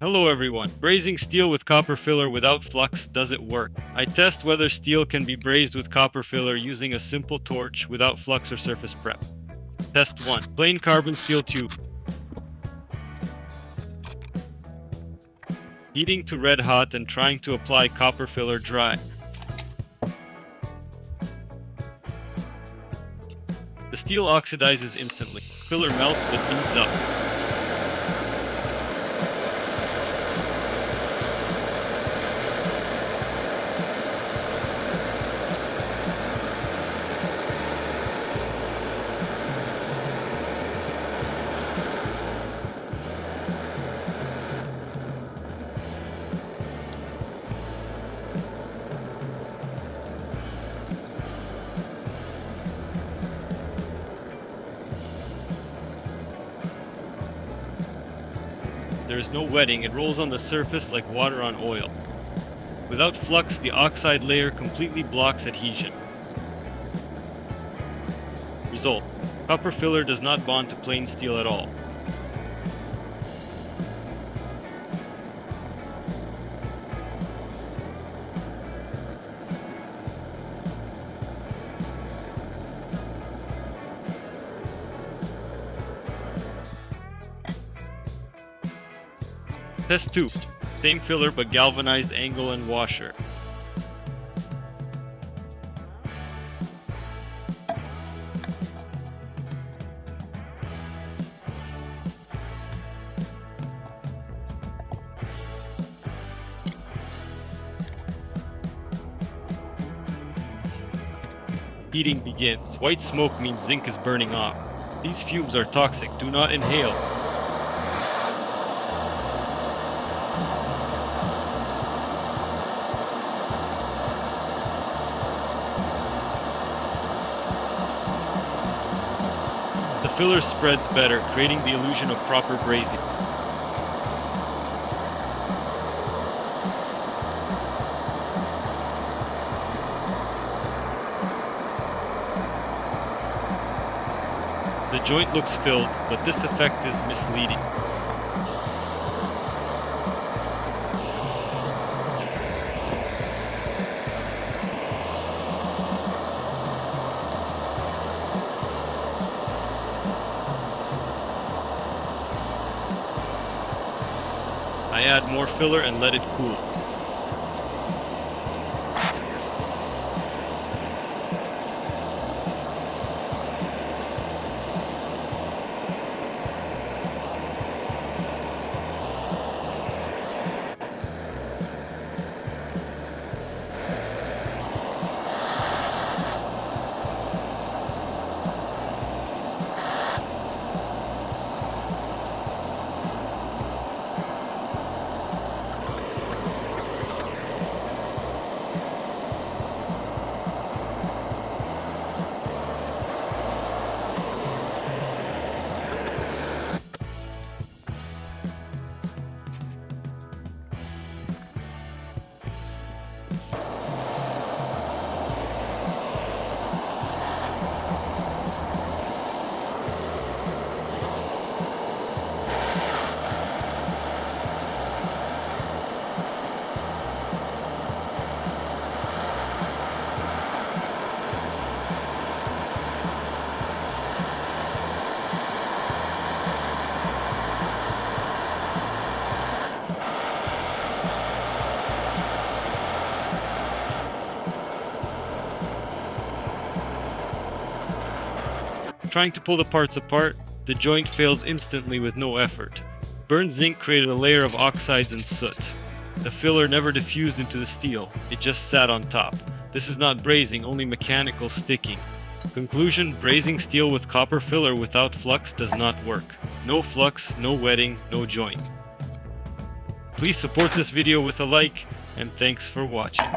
Hello everyone. Brazing steel with copper filler without flux, does it work? I test whether steel can be brazed with copper filler using a simple torch without flux or surface prep. Test 1. Plain carbon steel tube. Heating to red hot and trying to apply copper filler dry. The steel oxidizes instantly. Filler melts but heats up. There is no wetting, it rolls on the surface like water on oil. Without flux, the oxide layer completely blocks adhesion. Result: copper filler does not bond to plain steel at all. Test 2. Same filler but galvanized angle and washer. Heating begins. White smoke means zinc is burning off. These fumes are toxic. Do not inhale. The filler spreads better, creating the illusion of proper brazing. The joint looks filled, but this effect is misleading. I add more filler and let it cool. Trying to pull the parts apart, the joint fails instantly with no effort. Burned zinc created a layer of oxides and soot. The filler never diffused into the steel, it just sat on top. This is not brazing, only mechanical sticking. Conclusion: brazing steel with copper filler without flux does not work. No flux, no wetting, no joint. Please support this video with a like, and thanks for watching.